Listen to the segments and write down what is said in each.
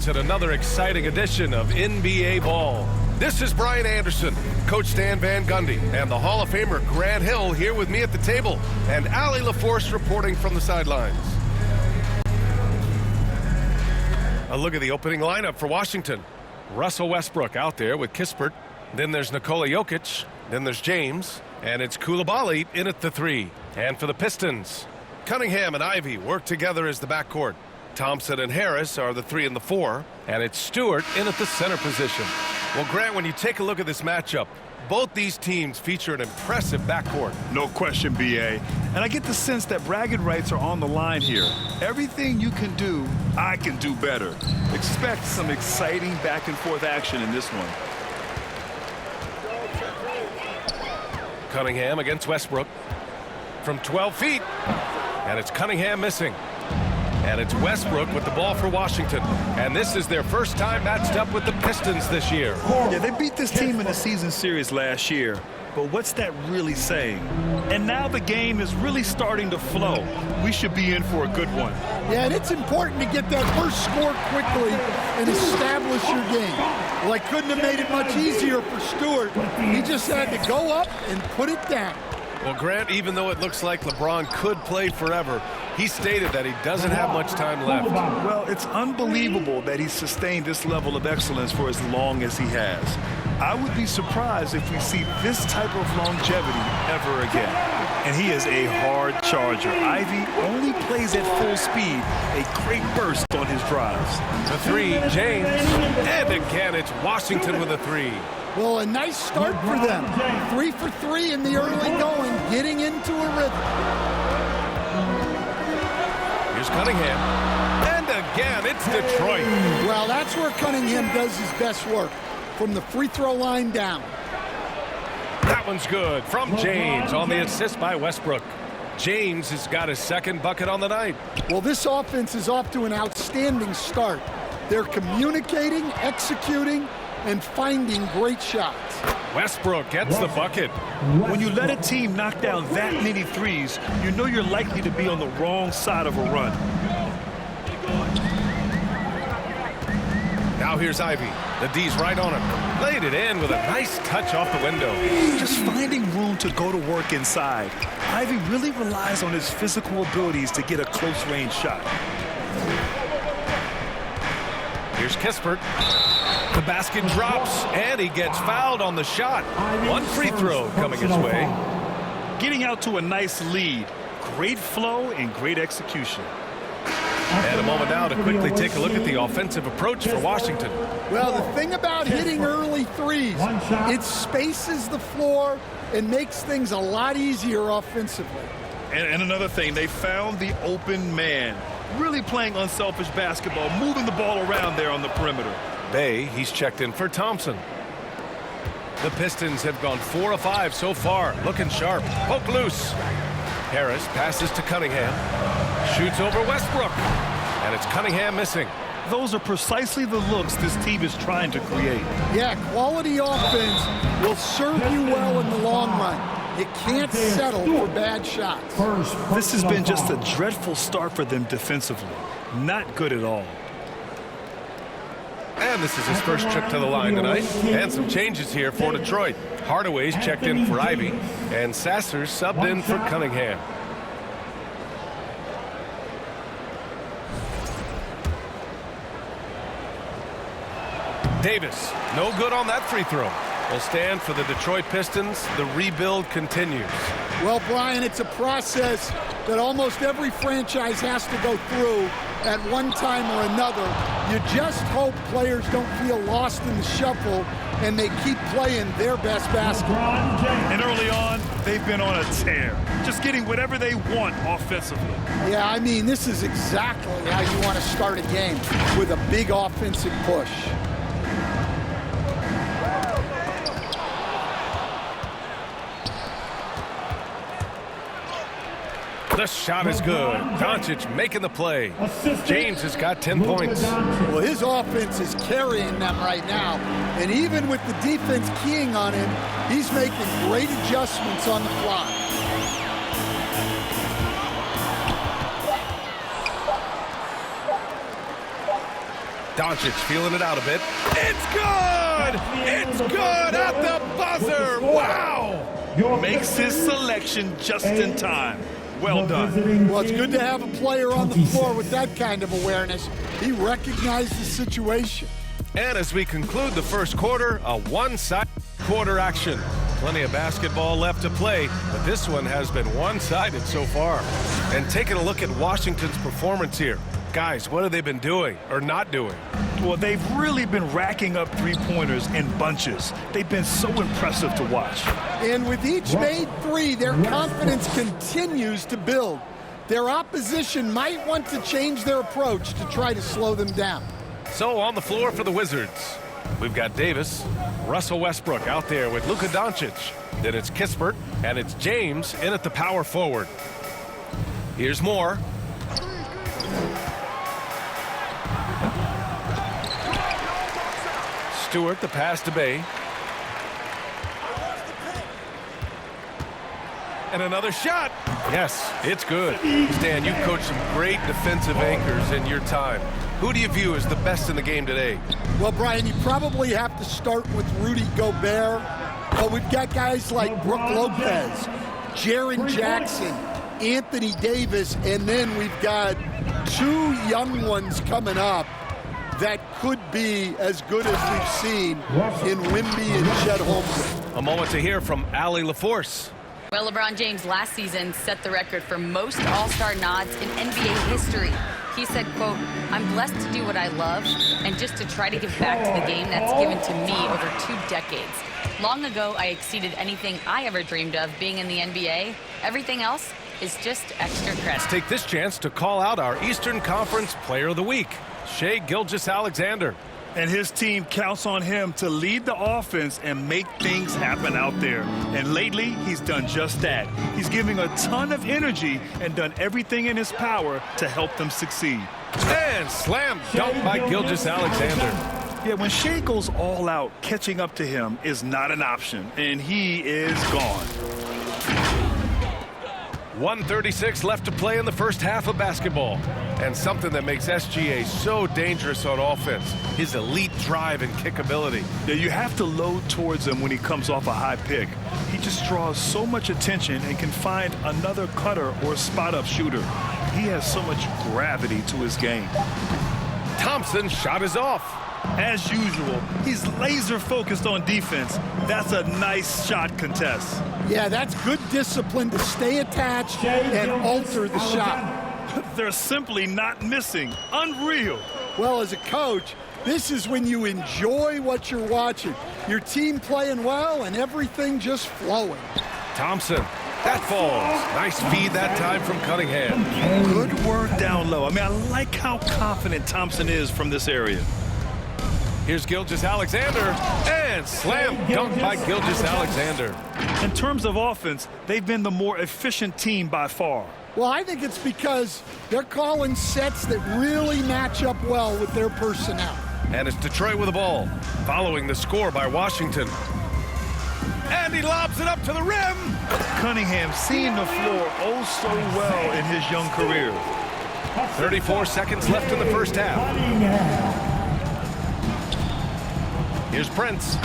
at another exciting edition of NBA Ball. This is Brian Anderson, Coach Stan Van Gundy, and the Hall of Famer Grant Hill here with me at the table, and Allie LaForce reporting from the sidelines. A look at the opening lineup for Washington. Russell Westbrook out there with Kispert. Then there's Nikola Jokic. Then there's James. And it's Koulibaly in at the 3. And for the Pistons, Cunningham and Ivy work together as the backcourt. Thompson and Harris are the 3 and the 4. And it's Stewart in at the center position. Well, Grant, when you take a look at this matchup, both these teams feature an impressive backcourt. No question, B.A. And I get the sense that bragging rights are on the line here. Everything you can do, I can do better. Expect some exciting back-and-forth action in this one. Cunningham against Westbrook from 12 feet. And it's Cunningham missing. And it's Westbrook with the ball for Washington. And this is their first time matched up with the Pistons this year. Yeah, they beat this team in the season series last year. But what's that really saying? And now the game is really starting to flow. We should be in for a good one. Yeah, and it's important to get that first score quickly and establish your game. Well, I couldn't have made it much easier for Stewart. He just had to go up and put it down. Well, Grant, even though it looks like LeBron could play forever, he stated that he doesn't have much time left. Well, it's unbelievable that he's sustained this level of excellence for as long as he has. I would be surprised if we see this type of longevity ever again. And he is a hard charger. Ivy only plays at full speed, a great burst on his drives. The 3, James, and again it's Washington with a 3. Well, a nice start for them. 3 for 3 in the early going, getting into a rhythm. Here's Cunningham. And again, it's Detroit. Well, that's where Cunningham does his best work, from the free throw line down. That one's good from James on the assist by Westbrook. James has got his second bucket on the night. Well, this offense is off to an outstanding start. They're communicating, executing, and finding great shots. Westbrook gets the bucket. When you let a team knock down that many threes, you know you're likely to be on the wrong side of a run. Now here's Ivy. The D's right on him. Laid it in with a nice touch off the window. Just finding room to go to work inside. Ivy really relies on his physical abilities to get a close-range shot. Here's Kispert. The basket drops, and he gets fouled on the shot. One free throw coming his way. Getting out to a nice lead. Great flow and great execution. And a moment now to quickly take a look at the offensive approach for Washington. Well, the thing about hitting early threes, it spaces the floor and makes things a lot easier offensively. And another thing, they found the open man. Really playing unselfish basketball, moving the ball around there on the perimeter. Bay, he's checked in for Thompson. The Pistons have gone 4 of 5 so far, looking sharp. Poke loose. Harris passes to Cunningham. Shoots over Westbrook. And it's Cunningham missing. Those are precisely the looks this team is trying to create. Yeah, quality offense will serve you well in the long run. It can't settle for bad shots. This has been just a dreadful start for them defensively. Not good at all. And this is his first trip to the line tonight. And some changes here for Detroit. Hardaway's checked in for Ivy. And Sasser's subbed in for Cunningham. Davis, no good on that free throw. Will stand for the Detroit Pistons. The rebuild continues. Well, Brian, it's a process that almost every franchise has to go through at one time or another. You just hope players don't feel lost in the shuffle and they keep playing their best basketball. And early on, they've been on a tear, just getting whatever they want offensively. Yeah, I mean, this is exactly how you want to start a game, with a big offensive push. The shot is good. Doncic making the play. James has got 10 points. Well, his offense is carrying them right now. And even with the defense keying on him, he's making great adjustments on the fly. Doncic feeling it out a bit. It's good! It's good at the buzzer! Wow! Makes his selection just in time. Well done. Well, it's good to have a player on the floor with that kind of awareness. He recognized the situation. And as we conclude the first quarter, a one-sided quarter action. Plenty of basketball left to play, but this one has been one-sided so far. And taking a look at Washington's performance here. Guys, what have they been doing or not doing? Well, they've really been racking up three-pointers in bunches. They've been so impressive to watch. And with each made three, their confidence continues to build. Their opposition might want to change their approach to try to slow them down. So on the floor for the Wizards, we've got Davis, Russell Westbrook out there with Luka Doncic. Then it's Kispert, and it's James in at the power forward. Here's Moore. Stewart, the pass to Bay. And another shot. Yes, it's good. Stan, you've coached some great defensive anchors in your time. Who do you view as the best in the game today? Well, Brian, you probably have to start with Rudy Gobert. But we've got guys like Brook Lopez, Jaren Jackson, Anthony Davis, and then we've got two young ones coming up that could be as good as we've seen in Wimby and Chet Holmgren. A moment to hear from Allie LaForce. Well, LeBron James last season set the record for most All-Star nods in NBA history. He said, quote, "I'm blessed to do what I love and just to try to give back to the game that's given to me over 2 decades. Long ago, I exceeded anything I ever dreamed of being in the NBA. Everything else is just extra credit." Let's take this chance to call out our Eastern Conference Player of the Week, Shai Gilgeous-Alexander. And his team counts on him to lead the offense and make things happen out there. And lately, he's done just that. He's giving a ton of energy and done everything in his power to help them succeed. And slam dunk by Gilgeous-Alexander. Yeah, when Shai goes all out, catching up to him is not an option, and he is gone. 1:36 left to play in the first half of basketball. And something that makes SGA so dangerous on offense, his elite drive and kick ability. Yeah, you have to load towards him when he comes off a high pick. He just draws so much attention and can find another cutter or spot-up shooter. He has so much gravity to his game. Thompson's shot is off. As usual, he's laser focused on defense. That's a nice shot contest. Yeah, that's good discipline to stay attached and alter the shot. They're simply not missing. Unreal. Well, as a coach, this is when you enjoy what you're watching. Your team playing well and everything just flowing. Thompson, that falls. Nice feed that time from Cunningham. Good work down low. I mean, I like how confident Thompson is from this area. Here's Gilgeous-Alexander, and slam dunk by Gilgeous-Alexander. In terms of offense, they've been the more efficient team by far. Well, I think it's because they're calling sets that really match up well with their personnel. And it's Detroit with the ball, following the score by Washington. And he lobs it up to the rim. Cunningham seeing the floor oh so well in his young career. 34 seconds left in the first half. Here's Prince.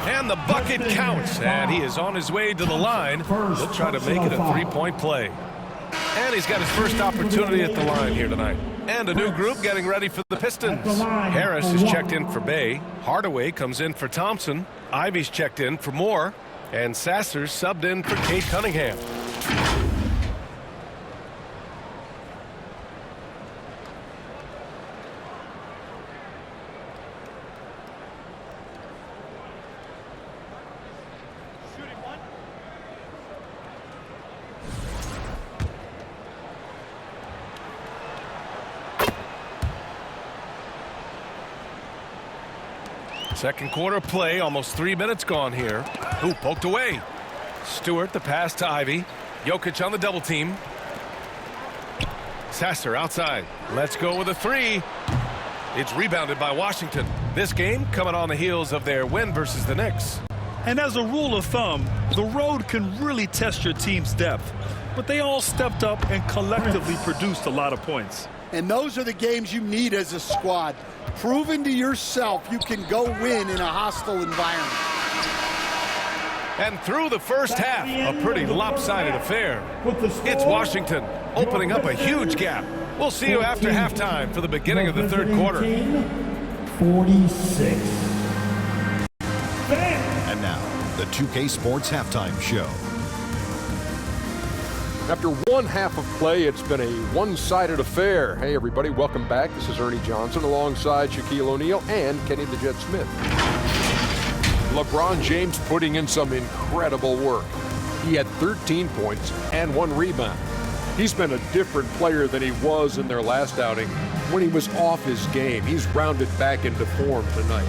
And the bucket counts. And he is on his way to the line. He'll try to make it a three-point play. And he's got his first opportunity at the line here tonight. And a new group getting ready for the Pistons. Harris is checked in for Bay. Hardaway comes in for Thompson. Ivy's checked in for Moore. And Sasser's subbed in for Cade Cunningham. Second quarter play, almost 3 minutes gone here. Ooh, poked away. Stewart, the pass to Ivy. Jokic on the double team. Sasser outside. Let's go with a three. It's rebounded by Washington. This game coming on the heels of their win versus the Knicks. And as a rule of thumb, the road can really test your team's depth. But they all stepped up and collectively produced a lot of points. And those are the games you need as a squad proven to yourself you can go win in a hostile environment. And through the first half, a pretty lopsided affair. It's Washington opening up a huge gap. We'll see you after halftime for the beginning of the third quarter. 46. And now, the 2K Sports Halftime Show. After one half of play, it's been a one-sided affair. Hey, everybody, welcome back. This is Ernie Johnson alongside Shaquille O'Neal and Kenny the Jet Smith. LeBron James putting in some incredible work. He had 13 points and 1 rebound. He's been a different player than he was in their last outing when he was off his game. He's rounded back into form tonight.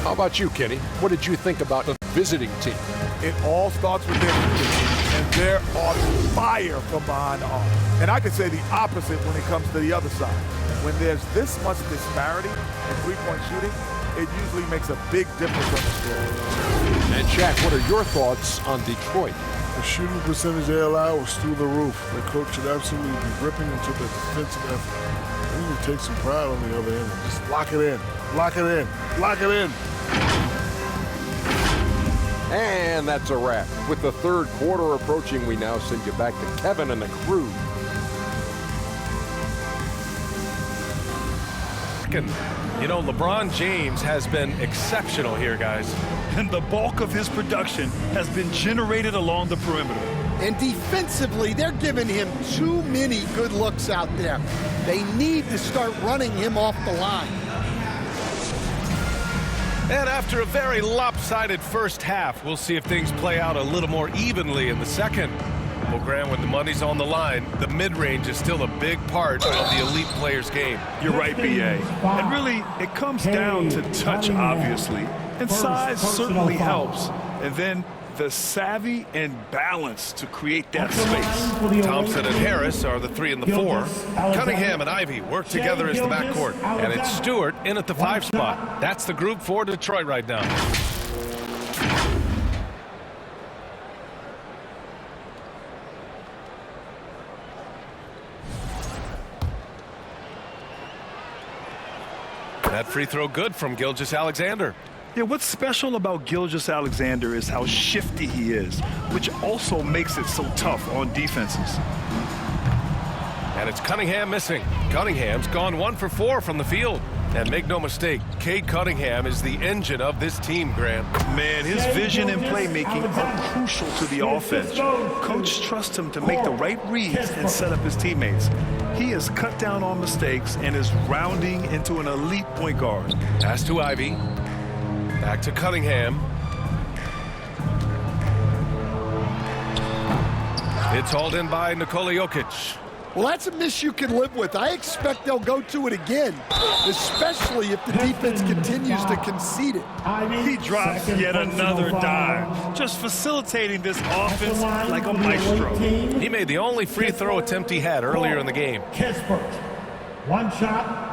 How about you, Kenny? What did you think about the visiting team? It all starts with their team, and they're on fire from behind the arc. And I could say the opposite when it comes to the other side. When there's this much disparity in three-point shooting, it usually makes a big difference on the score. And Shaq, what are your thoughts on Detroit? The shooting percentage they allow was through the roof. The coach should absolutely be ripping into the defensive effort. They need to take some pride on the other end. Just lock it in, lock it in, lock it in. And that's a wrap. With the third quarter approaching, we now send you back to Kevin and the crew. You know, LeBron James has been exceptional here, guys. And the bulk of his production has been generated along the perimeter. And defensively, they're giving him too many good looks out there. They need to start running him off the line. And after a very lopsided first half, we'll see if things play out a little more evenly in the second. Well, Grant, when the money's on the line, the mid-range is still a big part of the elite player's game. You're right, B.A. And really, it comes down to touch, obviously. And size certainly helps. And then the savvy and balance to create that space. Thompson and Harris are the 3 and the 4. Cunningham and Ivy work together as the backcourt. And it's Stewart in at the 5 spot. That's the group for Detroit right now. That free throw good from Gilgeous-Alexander. Yeah, what's special about Gilgeous-Alexander is how shifty he is, which also makes it so tough on defenses. And it's Cunningham missing. Cunningham's gone 1 for 4 from the field. And make no mistake, Cade Cunningham is the engine of this team, Grant. Man, his vision and playmaking are crucial to the offense. Coach trusts him to make the right reads and set up his teammates. He has cut down on mistakes and is rounding into an elite point guard. Pass to Ivy. Back to Cunningham. It's hauled in by Nikola Jokic. Well, that's a miss you can live with. I expect they'll go to it again, especially if the defense continues to concede it. He drops yet another dime, just facilitating this offense like a maestro. He made the only free throw attempt he had earlier in the game. Kispert. One shot.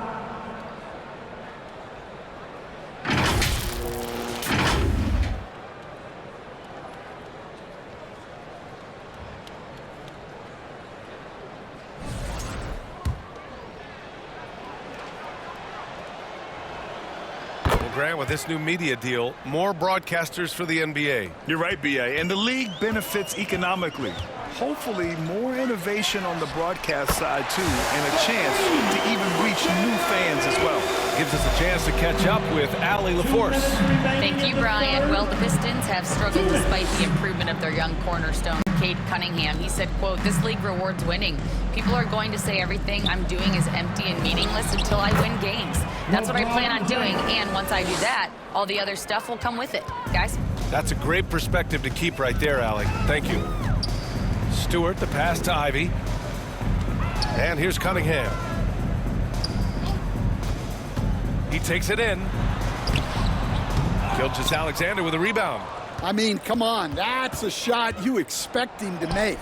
Grant, with this new media deal, more broadcasters for the NBA. You're right, B.A., and the league benefits economically. Hopefully, more innovation on the broadcast side, too, and a chance to even reach new fans as well. Gives us a chance to catch up with Allie LaForce. Thank you, Brian. Well, the Pistons have struggled despite the improvement of their young cornerstone, Cade Cunningham. He said, quote, "This league rewards winning. People are going to say everything I'm doing is empty and meaningless until I win games. That's what I plan on doing, and once I do that, all the other stuff will come with it." Guys? That's a great perspective to keep right there, Allie. Thank you. Stewart, the pass to Ivy. And here's Cunningham. He takes it in. Gilgeous-Alexander with a rebound. I mean, come on, that's a shot you expect him to make.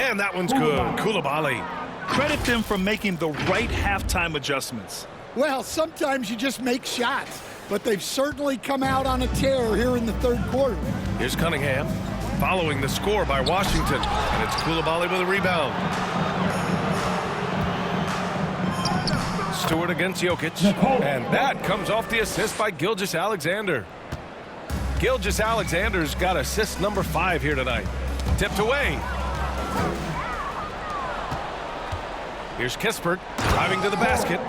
And that one's good. Coulibaly. Credit them for making the right halftime adjustments. Well, sometimes you just make shots, but they've certainly come out on a tear here in the third quarter. Here's Cunningham, following the score by Washington, and it's Coulibaly with a rebound. Stewart against Jokic. And that comes off the assist by Gilgeous-Alexander. Gilgeous-Alexander's got assist number 5 here tonight. Tipped away. Here's Kispert driving to the basket.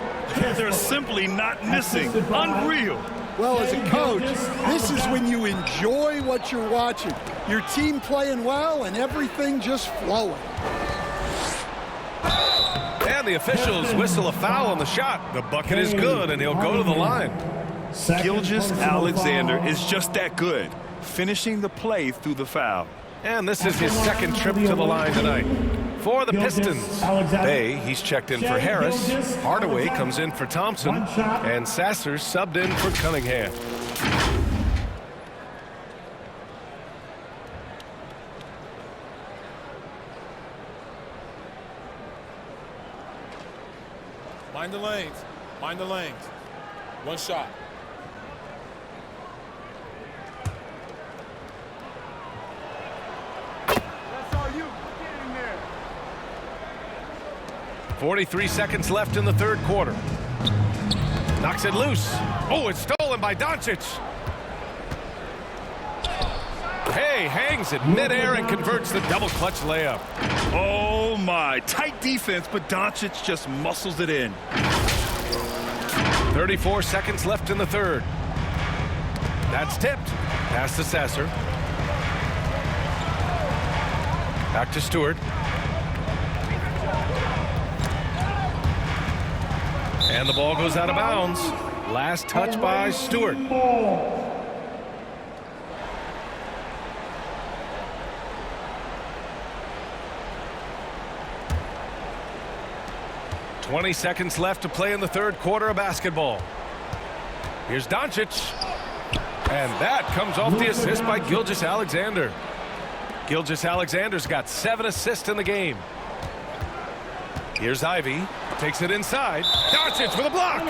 They're simply not missing. Unreal. Well, as a coach, this is when you enjoy what you're watching. Your team playing well and everything just flowing. And the officials whistle a foul on the shot. The bucket is good, and he'll go to the line. Gilgeous-Alexander is just that good, finishing the play through the foul. And this is his second trip to the line tonight. For the Pistons, Bay, he's checked in for Harris. Hardaway comes in for Thompson. And Sasser's subbed in for Cunningham. Mind the lanes. Mind the lanes. One shot. That's all you. Get in there. 43 seconds left in the third quarter. Knocks it loose. Oh, it's stolen by Doncic. Hay hangs it midair and converts the double clutch layup. Oh my, tight defense, but Doncic just muscles it in. 34 seconds left in the third. That's tipped. Pass to Sasser. Back to Stewart. And the ball goes out of bounds. Last touch by Stewart. "20 seconds left to play in the third quarter of basketball. Here's Doncic. And that comes off the assist by Gilgeous-Alexander. Gilgeous-Alexander's got 7 assists in the game. Here's Ivy. Takes it inside. Doncic with a block.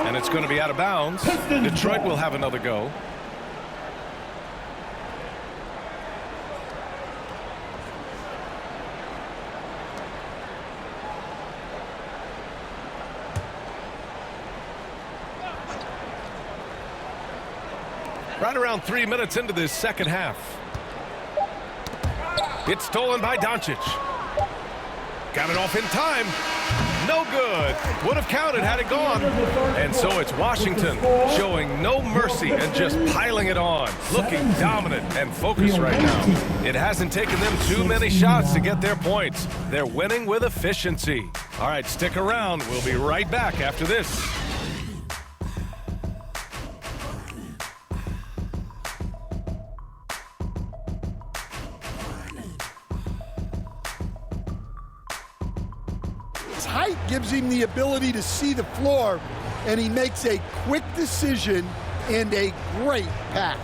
And it's going to be out of bounds. Detroit will have another go. Right around 3 minutes into this second half. It's stolen by Doncic. Got it off in time. No good. Would have counted had it gone. And so it's Washington showing no mercy and just piling it on. Looking dominant and focused right now. It hasn't taken them too many shots to get their points. They're winning with efficiency. All right, stick around. We'll be right back after this. Height gives him the ability to see the floor, and he makes a quick decision and a great pass.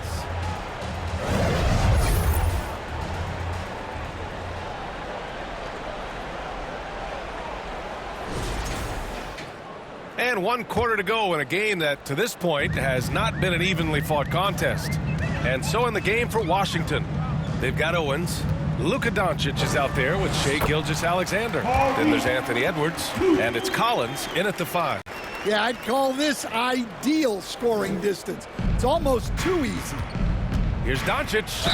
And 1 quarter to go in a game that, to this point, has not been an evenly fought contest. And so in the game for Washington, they've got Owens. Luka Doncic is out there with Shai Gilgeous-Alexander. Then there's Anthony Edwards, and it's Collins in at the 5. Yeah, I'd call this ideal scoring distance. It's almost too easy. Here's Doncic,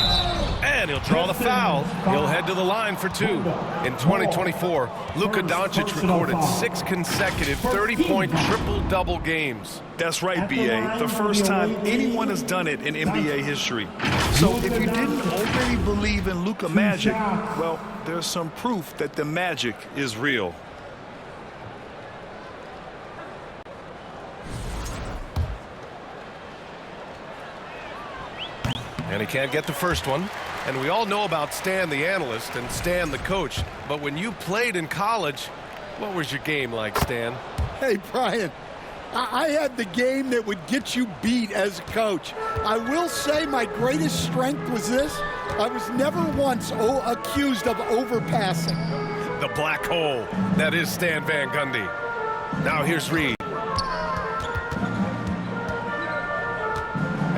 and he'll draw the foul. He'll head to the line for 2. In 2024, Luka Doncic recorded 6 consecutive 30-point triple-double games. That's right, B.A. The first time anyone has done it in NBA history. So if you didn't already believe in Luka Magic, well, there's some proof that the magic is real. And he can't get the first one. And we all know about Stan the analyst and Stan the coach. But when you played in college, what was your game like, Stan? Hey, Brian, I had the game that would get you beat as a coach. I will say my greatest strength was this. I was never once accused of overpassing. The black hole. That is Stan Van Gundy. Now here's Reed.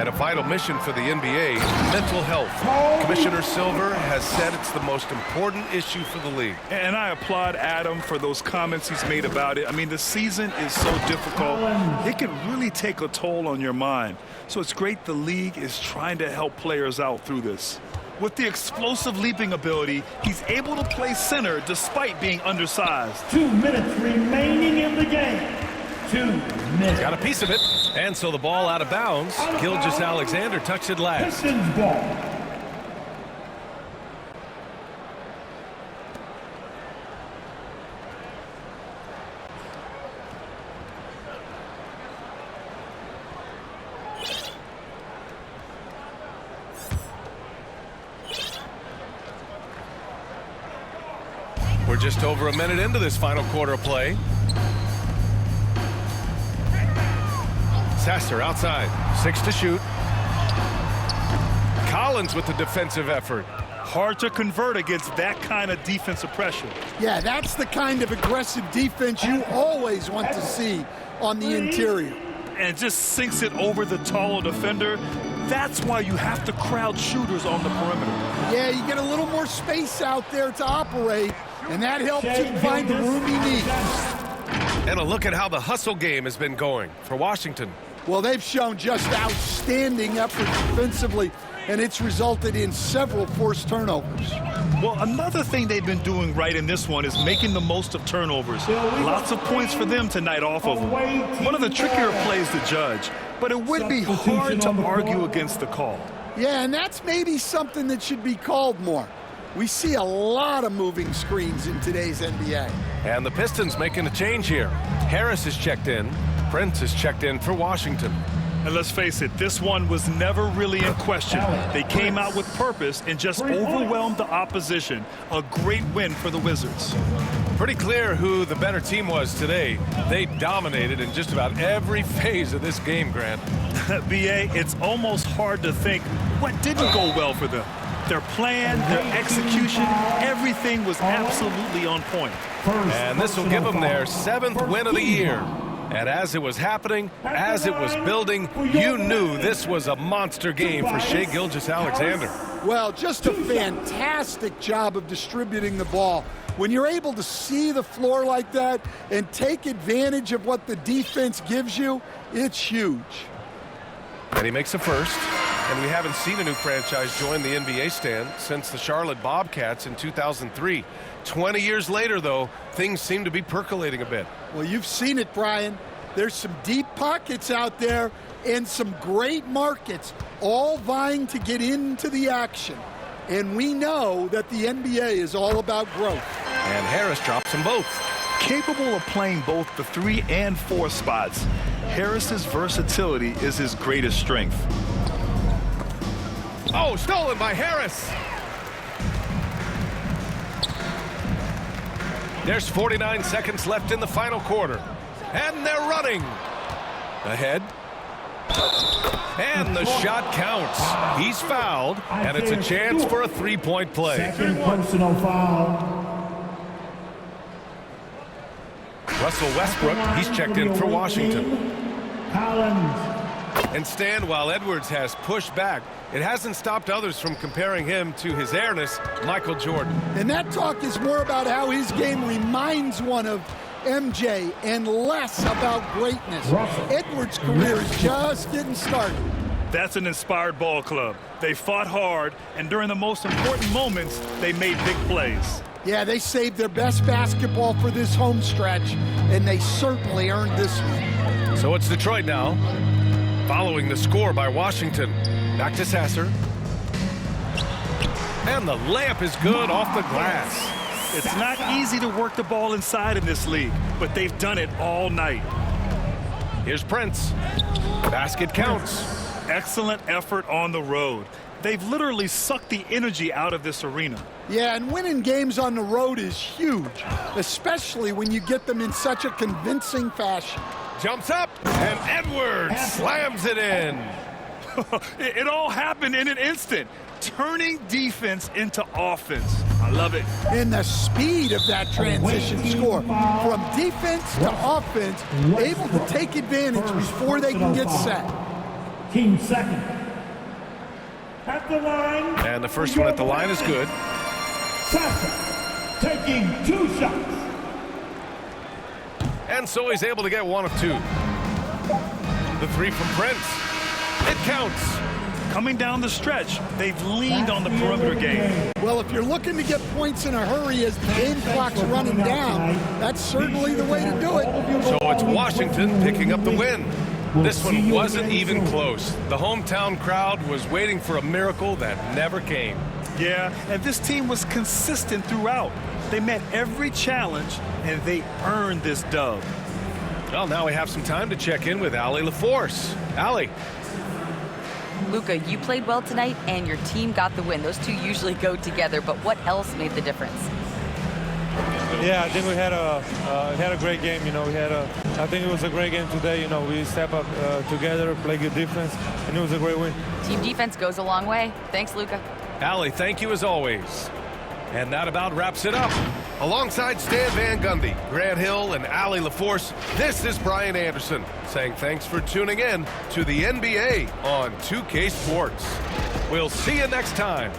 And a vital mission for the NBA, mental health. Commissioner Silver has said it's the most important issue for the league. And I applaud Adam for those comments he's made about it. I mean, the season is so difficult. It can really take a toll on your mind. So it's great the league is trying to help players out through this. With the explosive leaping ability, he's able to play center despite being undersized. 2 minutes remaining in the game. 2 minutes. Got a piece of it. And so the ball out of bounds. Gilgeous-Alexander touched it last. Pistons ball. We're just over a minute into this final quarter of play. Sasser outside, 6 to shoot. Collins with the defensive effort. Hard to convert against that kind of defensive pressure. Yeah, that's the kind of aggressive defense you always want to see on the interior. And just sinks it over the taller defender. That's why you have to crowd shooters on the perimeter. Yeah, you get a little more space out there to operate, and that helps you find the room you need. And a look at how the hustle game has been going for Washington. Well, they've shown just outstanding effort defensively, and it's resulted in several forced turnovers. Well, another thing they've been doing right in this one is making the most of turnovers. Lots of points for them tonight off of them. One of the trickier plays to judge, but it would be hard to argue against the call. Yeah, and that's maybe something that should be called more. We see a lot of moving screens in today's NBA. And the Pistons making a change here. Harris is checked in. Prince is checked in for Washington. And let's face it, this one was never really in question. They came out with purpose and just overwhelmed the opposition. A great win for the Wizards. Pretty clear who the better team was today. They dominated in just about every phase of this game, Grant. B.A., it's almost hard to think what didn't go well for them. Their plan, their execution, everything was absolutely on point. And this will give them their 7th win of the year. And as it was happening, as it was building, you knew this was a monster game for Shai Gilgeous-Alexander. Well, just a fantastic job of distributing the ball. When you're able to see the floor like that and take advantage of what the defense gives you, it's huge. And he makes a first. And we haven't seen a new franchise join the NBA stand since the Charlotte Bobcats in 2003. 20 years later, though, things seem to be percolating a bit. Well, you've seen it, Brian. There's some deep pockets out there and some great markets all vying to get into the action. And we know that the NBA is all about growth. And Harris drops them both. Capable of playing both the 3 and 4 spots, Harris's versatility is his greatest strength. Oh, stolen by Harris. There's 49 seconds left in the final quarter. And they're running. Ahead. And the shot counts. He's fouled, and it's a chance for a 3-point play. Second personal foul. Russell Westbrook, he's checked in for Washington. Collins. And Stan, while Edwards has pushed back, it hasn't stopped others from comparing him to his airness, Michael Jordan. And that talk is more about how his game reminds one of MJ and less about greatness. Edwards' career is just getting started. That's an inspired ball club. They fought hard, and during the most important moments, they made big plays. Yeah, they saved their best basketball for this home stretch, and they certainly earned this one. So it's Detroit now, following the score by Washington. Back to Sasser. And the layup is good off the glass. It's not easy to work the ball inside in this league, but they've done it all night. Here's Prince. Basket counts. Excellent effort on the road. They've literally sucked the energy out of this arena. Yeah, and winning games on the road is huge, especially when you get them in such a convincing fashion. Jumps up, and Edwards slams it in. It all happened in an instant, turning defense into offense. I love it. And the speed of that transition score, from defense to offense, able to take advantage before they can get set. team second. At the line. And the first one at the line is good. Sasha taking 2 shots. And so he's able to get 1 of 2. The 3 from Prince. It counts. Coming down the stretch, they've leaned on the perimeter game. Well, if you're looking to get points in a hurry as the game clock's running down, that's certainly the way to do it. So it's Washington picking up the win. This one wasn't even close. The hometown crowd was waiting for a miracle that never came. Yeah, and this team was consistent throughout. They met every challenge, and they earned this dub. Well, now we have some time to check in with Allie LaForce. Allie. Luka, you played well tonight, and your team got the win. Those two usually go together, but what else made the difference? Yeah, I think we had a great game. You know, I think it was a great game today. You know, we step up together, play good defense, and it was a great win. Team defense goes a long way. Thanks, Luka. Allie, thank you as always. And that about wraps it up. Alongside Stan Van Gundy, Grant Hill, and Allie LaForce, this is Brian Anderson saying thanks for tuning in to the NBA on 2K Sports. We'll see you next time.